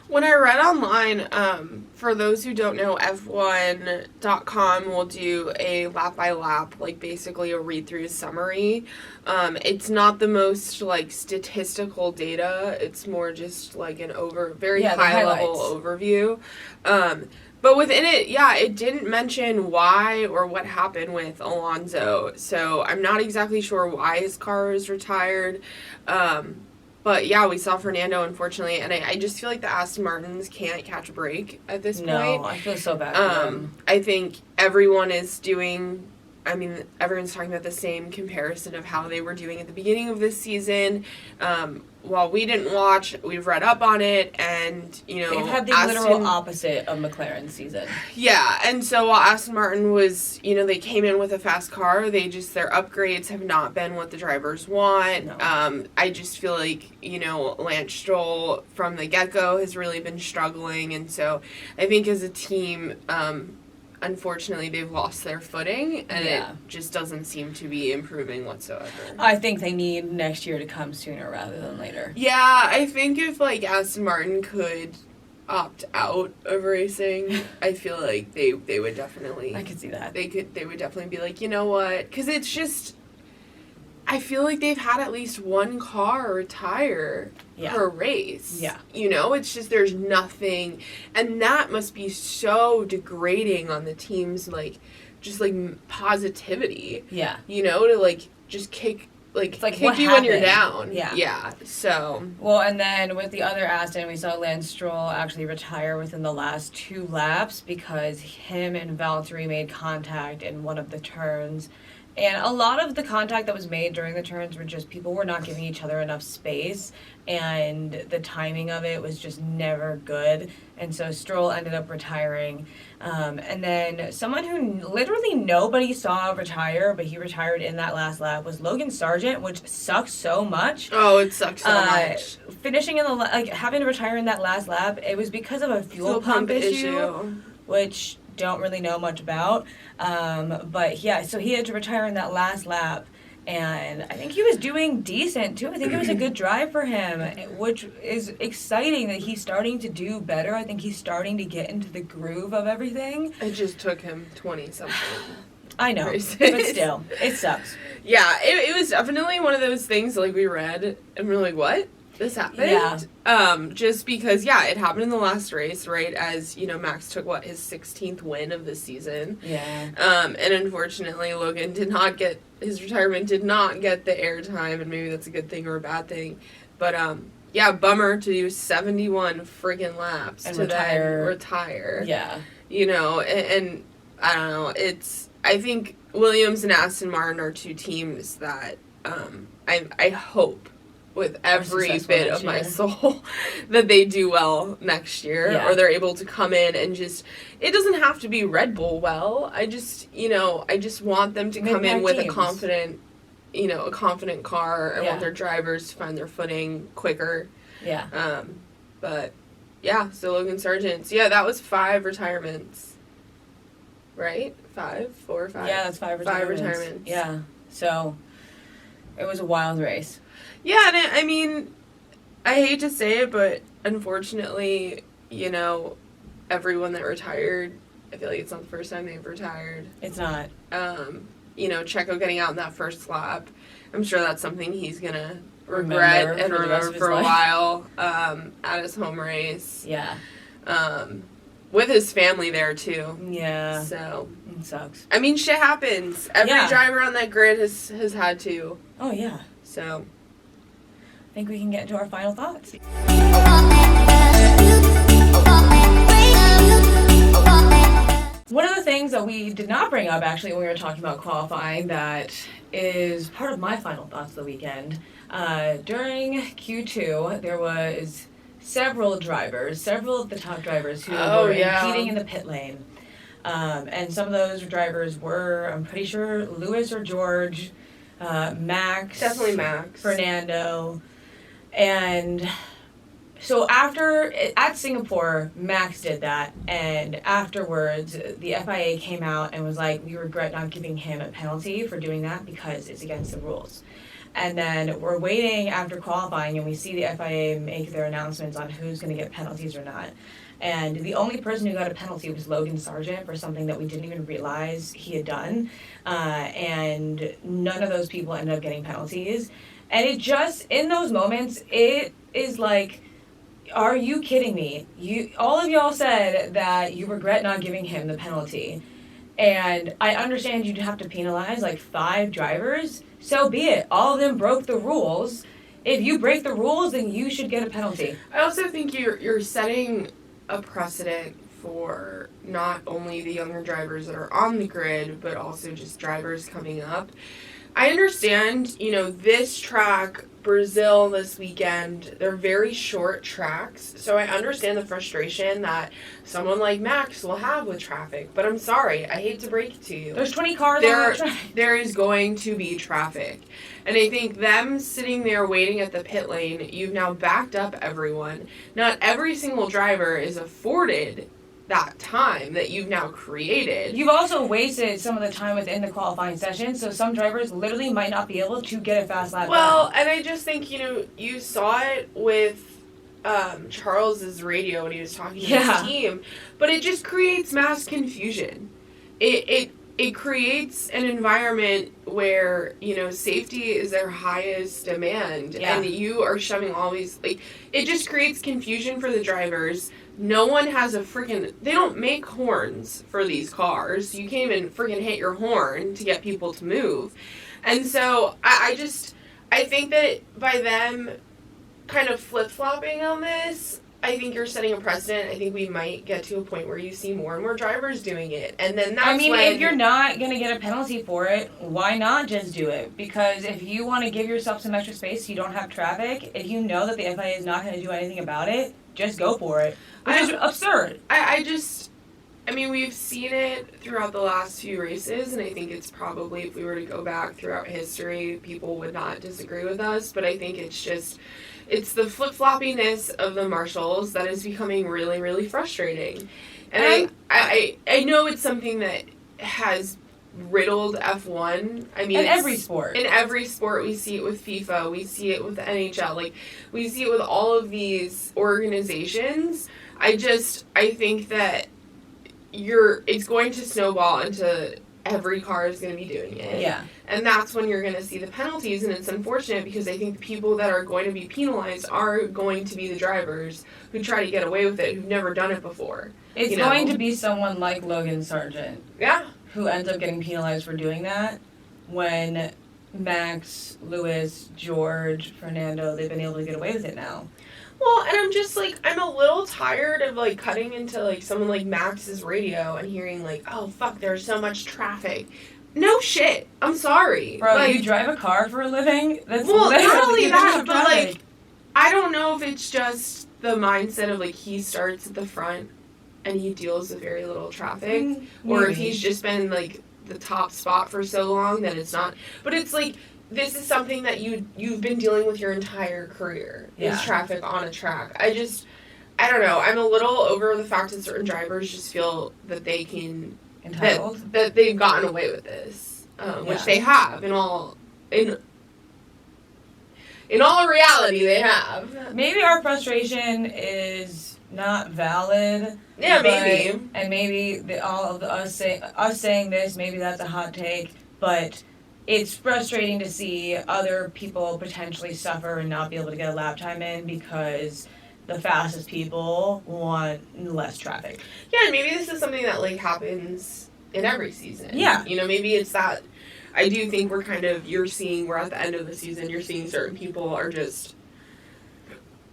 When I read online, for those who don't know, F1.com will do a lap-by-lap, basically a read-through summary. It's not the most, statistical data. It's more just, an very high-level overview. But within it, it didn't mention why or what happened with Alonso. So I'm not exactly sure why his car was retired. But we saw Fernando, unfortunately, and I just feel like the Aston Martins can't catch a break at this point. No, I feel so bad for them. I think everyone is doing I mean, everyone's talking about the same comparison of how they were doing at the beginning of this season. While we didn't watch, we've read up on it, and, you know... They've had the literal opposite of McLaren's season. Yeah, and so while Aston Martin was, you know, they came in with a fast car, their upgrades have not been what the drivers want. No. I just feel like, you know, Lance Stroll from the get-go has really been struggling, and so I think as a team... unfortunately, they've lost their footing, and it just doesn't seem to be improving whatsoever. I think they need next year to come sooner rather than later. Yeah, I think if, like, Aston Martin could opt out of racing, I feel like they would definitely... I could see that. They would definitely be like, you know what? Because it's just... I feel like they've had at least one car retire per race. Yeah. You know, it's just there's nothing. And that must be so degrading on the team's, like, just, like, positivity. Yeah. You know, to, like, just kick... Like, it's like kick you when you're down. Yeah. Yeah. So. Well, and then with the other Aston, we saw Lance Stroll actually retire within the last 2 laps because him and Valtteri made contact in one of the turns. And a lot of the contact that was made during the turns were just people were not giving each other enough space, and the timing of it was just never good. And so Stroll ended up retiring. And then someone who literally nobody saw retire, but he retired in that last lap, was Logan Sargent, which sucks so much. Oh, it sucks so much. Finishing in the having to retire in that last lap, it was because of a fuel pump issue, which don't really know much about. But yeah, so he had to retire in that last lap. And I think he was doing decent, too. I think it was a good drive for him, which is exciting that he's starting to do better. I think he's starting to get into the groove of everything. It just took him 20-something. I know, races. But still, it sucks. Yeah, it was definitely one of those things, like, we read, and we're like, what? This happened? Yeah. Just because, yeah, it happened in the last race, right, as, you know, Max took, his 16th win of the season. Yeah. And unfortunately, Logan his retirement did not get the airtime, and maybe that's a good thing or a bad thing. But, yeah, bummer to do 71 friggin' laps and to then retire. Yeah. You know, and I don't know, I think Williams and Aston Martin are 2 teams that, I hope with every bit of my soul that they do well next year, or they're able to come in and just, it doesn't have to be Red Bull well. I just want them to come in with a confident car. I want their drivers to find their footing quicker. Yeah. But yeah, so Logan Sargent. So yeah, that was 5 retirements. Right? 5? 4 or 5? Yeah, that's 5 retirements. 5 retirements. Yeah. So it was a wild race. Yeah, and I mean, I hate to say it, but unfortunately, you know, everyone that retired, I feel like it's not the first time they've retired. It's not. You know, Checo getting out in that first lap, I'm sure that's something he's going to regret and remember for a while at his home race. Yeah. With his family there, too. Yeah. So. It sucks. I mean, shit happens. Every driver on that grid has had to. Oh, yeah. So. I think we can get into our final thoughts. One of the things that we did not bring up, actually, when we were talking about qualifying, that is part of my final thoughts of the weekend. During Q2, there was several of the top drivers who were competing in the pit lane. And some of those drivers were, I'm pretty sure, Lewis or George, Max. Definitely Max. Fernando. And so at Singapore, Max did that, and afterwards, the FIA came out and was like, we regret not giving him a penalty for doing that because it's against the rules. And then we're waiting after qualifying, and we see the FIA make their announcements on who's going to get penalties or not. And the only person who got a penalty was Logan Sargent for something that we didn't even realize he had done. And none of those people ended up getting penalties. And it just, in those moments, it is like, are you kidding me? All of y'all said that you regret not giving him the penalty. And I understand you'd have to penalize like 5 drivers. So be it. All of them broke the rules. If you break the rules, then you should get a penalty. I also think you're setting a precedent for not only the younger drivers that are on the grid, but also just drivers coming up. I understand, this track, Brazil this weekend, they're very short tracks, so I understand the frustration that someone like Max will have with traffic, but I'm sorry, I hate to break it to you. There's 20 cars on that track. There is going to be traffic. And I think them sitting there waiting at the pit lane, you've now backed up everyone. Not every single driver is afforded that time that you've now created. You've also wasted some of the time within the qualifying session, so some drivers literally might not be able to get a fast lap. Well, and I just think, you saw it with Charles's radio when he was talking to his team, but it just creates mass confusion. It creates an environment where, safety is their highest demand, and you are shoving all these, it just creates confusion for the drivers. No one has they don't make horns for these cars. You can't even freaking hit your horn to get people to move. And so I think that by them kind of flip-flopping on this, I think you're setting a precedent. I think we might get to a point where you see more and more drivers doing it. And then that's if you're not going to get a penalty for it, why not just do it? Because if you want to give yourself some extra space so you don't have traffic, if you know that the FIA is not going to do anything about it, just go for it. Which is absurd. We've seen it throughout the last few races, and I think it's probably, if we were to go back throughout history, people would not disagree with us, but I think it's the flip-floppiness of the marshals that is becoming really, really frustrating. And I know it's something that has riddled F1. In every sport. In every sport, we see it with FIFA, we see it with the NHL, we see it with all of these organizations. I think that it's going to snowball into every car is going to be doing it. Yeah. And that's when you're going to see the penalties, and it's unfortunate because I think the people that are going to be penalized are going to be the drivers who try to get away with it, who've never done it before. It's going to be someone like Logan Sargent. Yeah. Who ends up getting penalized for doing that when Max, Lewis, George, Fernando, they've been able to get away with it now. Well, and I'm just, I'm a little tired of, cutting into, someone like Max's radio and hearing, oh, fuck, there's so much traffic. No shit. I'm sorry. Bro, you drive a car for a living? That's not only that, but, I don't know if it's just the mindset of, he starts at the front and he deals with very little traffic, or if he's just been, the top spot for so long that it's not. But it's, this is something that you've been dealing with your entire career, is traffic on a track. I don't know. I'm a little over the fact that certain drivers just feel that they can... Entitled? That they've gotten away with this, which they have. In all reality, they have. Maybe our frustration is not valid. Yeah, maybe. And maybe all of us saying this, maybe that's a hot take, but... It's frustrating to see other people potentially suffer and not be able to get a lap time in because the fastest people want less traffic. Yeah, and maybe this is something that happens in every season. Yeah. Maybe it's that. I do think we're at the end of the season, you're seeing certain people are just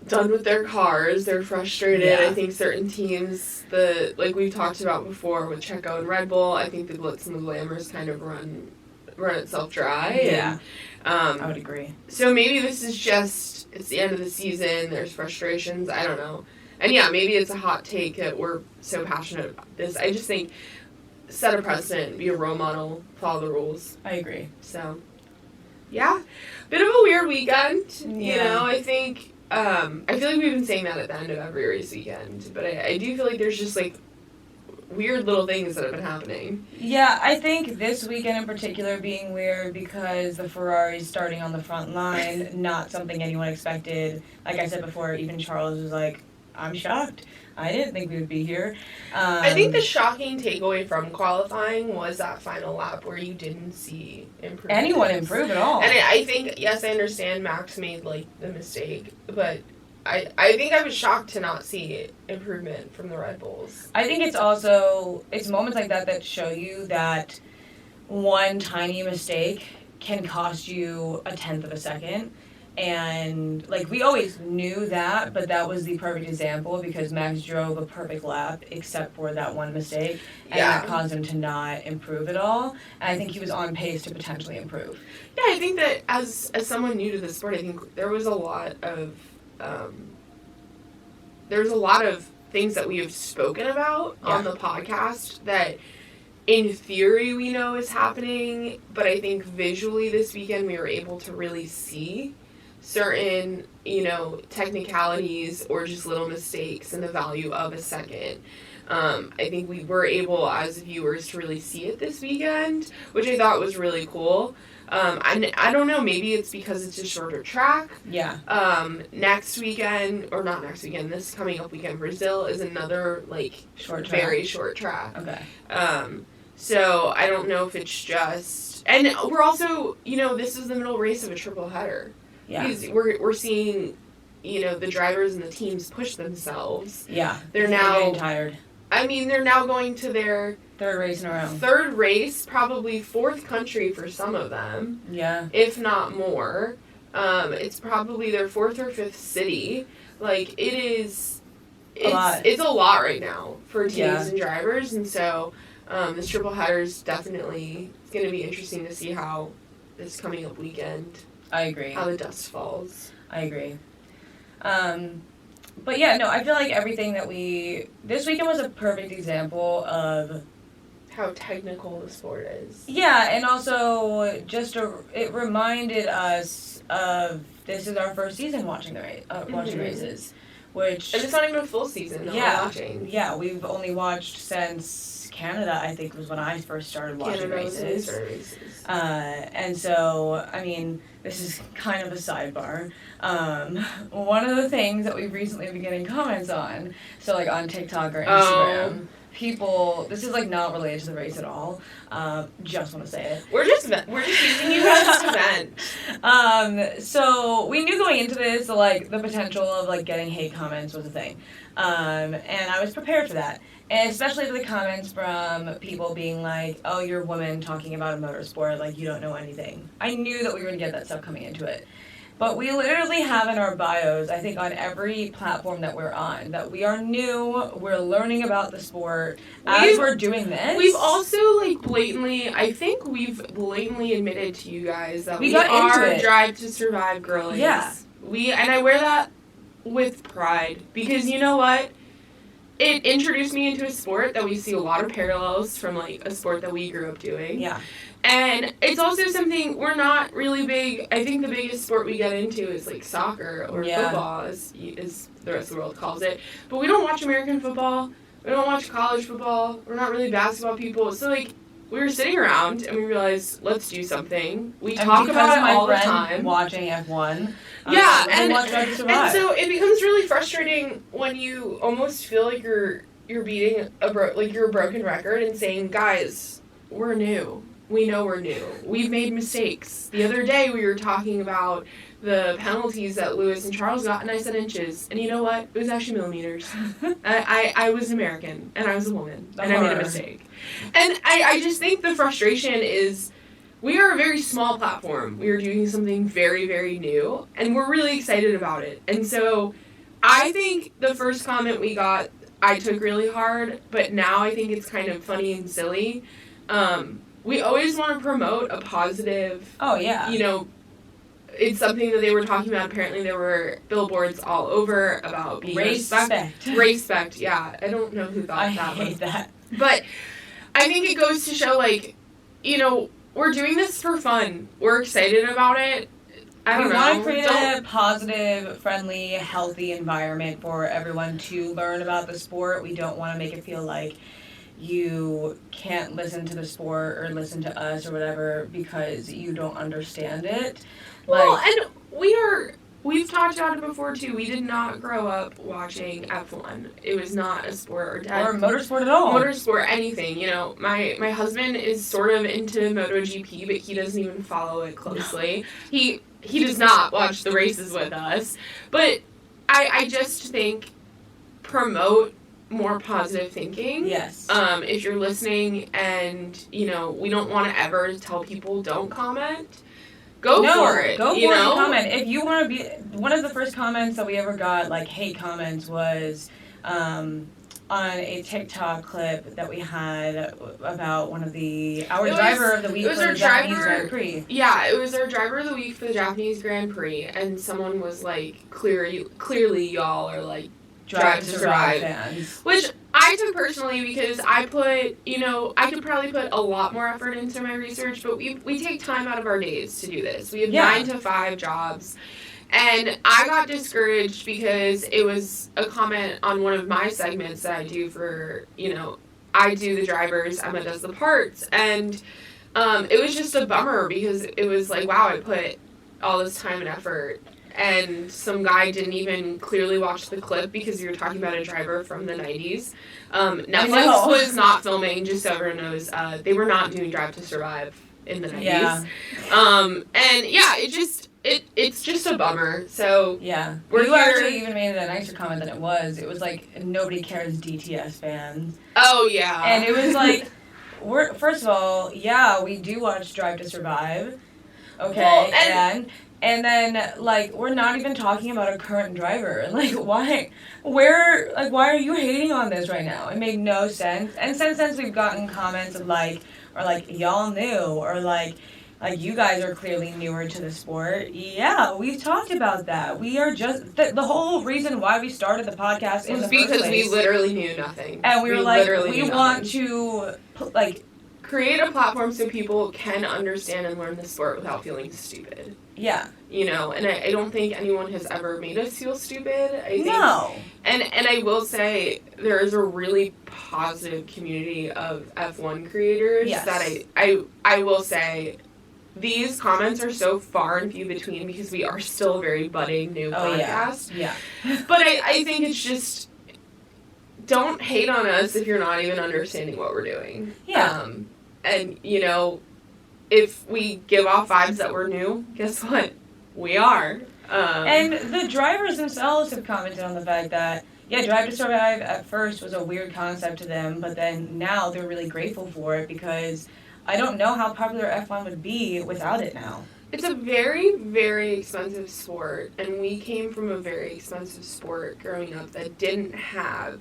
done with their cars. They're frustrated. Yeah. I think certain teams, we've talked about before with Checo and Red Bull, I think the glitz and the glamours kind of run itself dry. Yeah. And, I would agree. So maybe this is just, it's the end of the season, there's frustrations, I don't know. And yeah, maybe it's a hot take that we're so passionate about this. I just think, set a precedent, be a role model, follow the rules. I agree. So, yeah. Bit of a weird weekend. Yeah. I think, I feel like we've been saying that at the end of every race weekend, but I do feel like there's just weird little things that have been happening. Yeah, I think this weekend in particular being weird because the Ferrari's starting on the front line, not something anyone expected. Like I said before, even Charles was like, I'm shocked. I didn't think we would be here. I think the shocking takeaway from qualifying was that final lap where you didn't see improvement. Anyone improve at all. And I think, yes, I understand Max made, the mistake, but I think I was shocked to not see improvement from the Red Bulls. I think it's moments like that show you that one tiny mistake can cost you 1/10 of a second. And, like, we always knew that, but that was the perfect example because Max drove a perfect lap except for that one mistake, and that caused him to not improve at all. And I think he was on pace to potentially improve. Yeah, I think that as someone new to the sport, I think there was a lot of things that we have spoken about on the podcast that in theory we know is happening, but I think visually this weekend we were able to really see certain, technicalities or just little mistakes and the value of a second. I think we were able as viewers to really see it this weekend, which I thought was really cool. I don't know, maybe it's because it's a shorter track. Yeah. Next weekend, or not next weekend, this coming up weekend, Brazil is another, very short track. Okay. So I don't know if it's just... And we're also, this is the middle race of a triple header. Yeah. Because we're seeing, the drivers and the teams push themselves. Yeah. They're now... getting tired. I mean, they're now going to their... Third race in a row. Third race, probably fourth country for some of them. Yeah. If not more. It's probably their fourth or fifth city. Like, it's a lot right now for teams and drivers. And so, this triple header is definitely going to be interesting to see how this coming up weekend. I agree. How the dust falls. I agree. But yeah, no, I feel like everything that this weekend was a perfect example of how technical the sport is. Yeah, and also it reminded us of this is our first season watching races, which and it's not even a full season. Watching. Yeah, we've only watched since Canada. I think was when I first started watching races. And so I mean, this is kind of a sidebar. One of the things that we've recently been getting comments on, so like on TikTok or Instagram. People, this is not related to the race at all. Just want to say it. We're just using you guys to vent. So we knew going into this the potential of getting hate comments was a thing, and I was prepared for that. And especially for the comments from people being like, "Oh, you're a woman talking about a motorsport, you don't know anything." I knew that we were gonna get that stuff coming into it. But we literally have in our bios, I think on every platform that we're on, that we are new, we're learning about the sport as we're doing this. We've also blatantly admitted to you guys that we got are Drive to Survive girlies. Yeah. And I wear that with pride because you know what? It introduced me into a sport that we see a lot of parallels from a sport that we grew up doing. Yeah. And it's also something we're not really big. I think the biggest sport we get into is soccer or football, as the rest of the world calls it. But we don't watch American football. We don't watch college football. We're not really basketball people. So we were sitting around and we realized, let's do something. We talk about it all the time. Watching F1. And so it becomes really frustrating when you almost feel like you're beating you're a broken record and saying, guys, we're new. We know we're new. We've made mistakes. The other day we were talking about the penalties that Lewis and Charles got, and I said inches. And you know what? It was actually millimeters. I was American, and I was a woman, and I made a mistake. And I just think the frustration is we are a very small platform. We are doing something very, very new, and we're really excited about it. And so I think the first comment we got, I took really hard, but now I think it's kind of funny and silly. We always want to promote a positive, it's something that they were talking about. Apparently there were billboards all over about being respect, yeah. I don't know who thought I that hate that. But I think it goes to show, we're doing this for fun. We're excited about it. We want to create a positive, friendly, healthy environment for everyone to learn about the sport. We don't want to make it feel like you can't listen to the sport or listen to us or whatever because you don't understand it. Well, and we've talked about it before too. We did not grow up watching F1. It was not a sport or motorsport at all. Motorsport, anything. My husband is sort of into MotoGP, but he doesn't even follow it closely. No. He does not watch the races with us. But I just think promote more positive thinking. Yes. If you're listening and, we don't want to ever tell people don't comment. go for it. Go you for know? it. Comment. If you want to be, one of the first comments that we ever got, like hate comments, was on a TikTok clip that we had about our driver of the week for the Japanese Grand Prix. Yeah, it was our driver of the week for the Japanese Grand Prix, and someone was like, clearly y'all are like Drive to Survive fans. Which I took personally because I put, I could probably put a lot more effort into my research, but we take time out of our days to do this. We have 9 to 5 jobs. And I got discouraged because it was a comment on one of my segments that I do for, I do the drivers, Emma does the parts. And it was just a bummer because it was like, wow, I put all this time and effort. And some guy didn't even clearly watch the clip because you were talking about a driver from the 90s. Netflix was not filming, just so everyone knows. They were not doing Drive to Survive in the 90s. Yeah. And yeah, it's just a bummer. So yeah, you actually even made a nicer comment than it was. It was like nobody cares DTS fans. Oh yeah, and it was like, first of all, yeah, we do watch Drive to Survive. Okay, well, and then like we're not even talking about a current driver. Like why are you hating on this right now? It made no sense. And since we've gotten comments of like y'all knew, or like you guys are clearly newer to the sport. Yeah, we've talked about that. We are just the whole reason why we started the podcast in the first place. Because we literally knew nothing. And we were like, we want to create a platform so people can understand and learn the sport without feeling stupid. Yeah. And I don't think anyone has ever made us feel stupid. No. And I will say there is a really positive community of F1 creators that I will say. These comments are so far and few between because we are still a very budding new podcast. Yeah. But I think it's just, don't hate on us if you're not even understanding what we're doing. Yeah. And, if we give off vibes that we're new, guess what? We are. And the drivers themselves have commented on the fact that, Drive to Survive at first was a weird concept to them, but then now they're really grateful for it because I don't know how popular F1 would be without it now. It's a very, very expensive sport, and we came from a very expensive sport growing up that didn't have,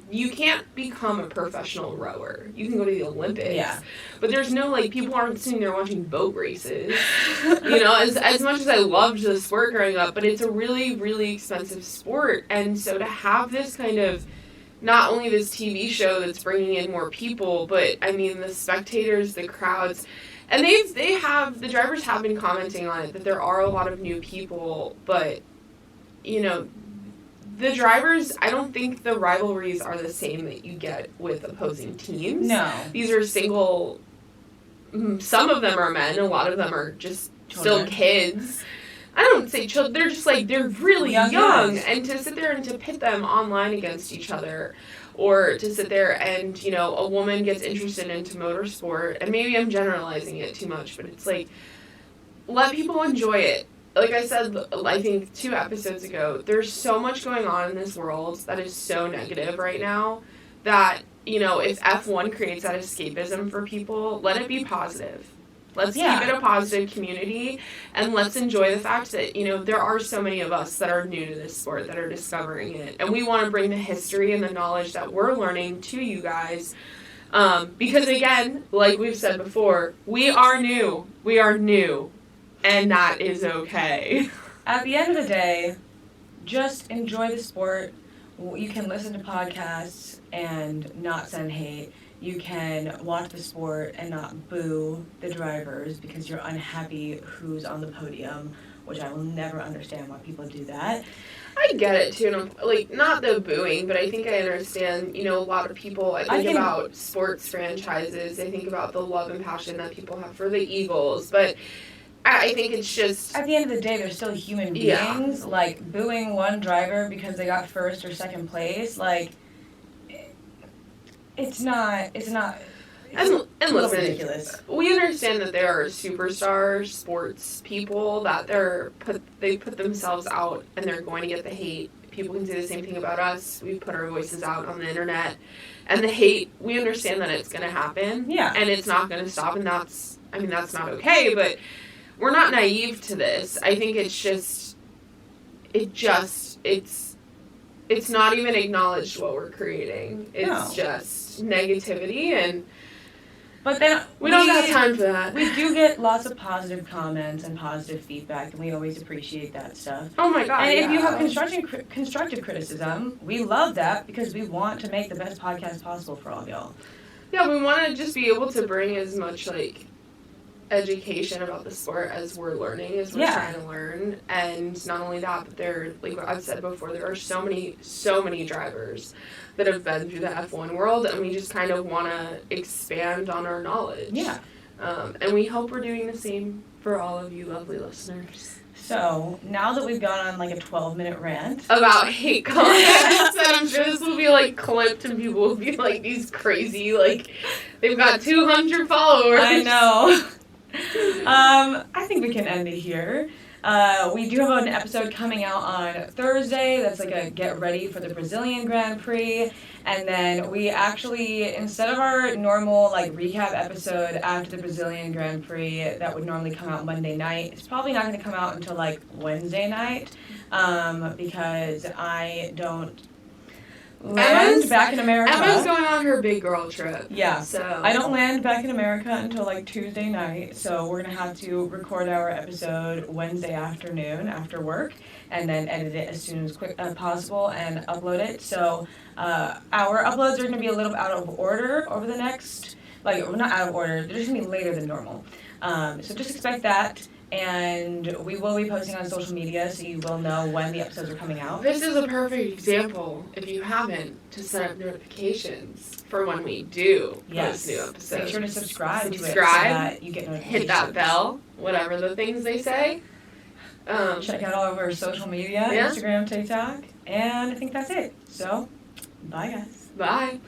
you can't become a professional rower. You can go to the Olympics, but there's no, people aren't sitting there watching boat races, as much as I loved the sport growing up, but it's a really, really expensive sport, and so to have this kind of not only this TV show that's bringing in more people, but I mean the spectators, the crowds, and the drivers have been commenting on it that there are a lot of new people, but the drivers, I don't think the rivalries are the same that you get with opposing teams. No. These are some of them are men, a lot of them are just still kids. I don't say children, they're just they're really young. And to sit there and to pit them online against each other, or to sit there and, a woman gets interested into motorsport, and maybe I'm generalizing it too much, but it's let people enjoy it. Like I said, I think 2 episodes ago, there's so much going on in this world that is so negative right now that, if F1 creates that escapism for people, let it be positive. Let's keep it a positive community, and let's enjoy the fact that, there are so many of us that are new to this sport that are discovering it. And we want to bring the history and the knowledge that we're learning to you guys. Because, again, like we've said before, we are new. We are new. And that is okay. At the end of the day, just enjoy the sport. You can listen to podcasts and not send hate. You can watch the sport and not boo the drivers because you're unhappy who's on the podium, which I will never understand why people do that. I get it too, not the booing, but I think I understand, a lot of people, I think about sports franchises, I think about the love and passion that people have for the Eagles, but I think it's just... At the end of the day, they're still human beings, booing one driver because they got first or second place, It's listen, ridiculous. We understand that there are superstar sports people that they put themselves out and they're going to get the hate. People can say the same thing about us. We put our voices out on the internet, and the hate, we understand that it's going to happen. Yeah. And it's not going to stop, and that's not okay, but we're not naive to this. I think it's not even acknowledged what we're creating. It's just negativity, but then we don't have time for that. We do get lots of positive comments and positive feedback, and we always appreciate that stuff. Oh my God! And if you have constructive criticism, we love that because we want to make the best podcast possible for all of y'all. Yeah, we want to just be able to bring as much like education about the sport as we're learning, as we're trying to learn. And not only that, but there, like I've said before, there are so many drivers that have been through the F1 world, and we just kind of want to expand on our knowledge. Yeah. And we hope we're doing the same for all of you lovely listeners. So, now that we've gone on like a 12-minute rant about hate comments, and I'm sure this will be like clipped and people will be like, these crazy, like, they've got 200 followers. I know. I think we can end it here. We do have an episode coming out on Thursday that's like a get ready for the Brazilian Grand Prix. And then we actually, instead of our normal like recap episode after the Brazilian Grand Prix that would normally come out Monday night, it's probably not going to come out until like Wednesday night because I don't land back in America. Emma's going on her big girl trip. Yeah. So I don't land back in America until like Tuesday night, so we're going to have to record our episode Wednesday afternoon after work and then edit it as soon as quick as possible and upload it. So our uploads are going to be a little out of order over the next, like, well, not out of order, they're just going to be later than normal. So just expect that. And we will be posting on social media, so you will know when the episodes are coming out. This is a perfect example, if you haven't, to set up notifications for when we do post new episodes. Make sure to subscribe to it so that you get notifications. Hit that bell, whatever the things they say. Check out all of our social media, Instagram, TikTok, and I think that's it. So, bye guys. Bye.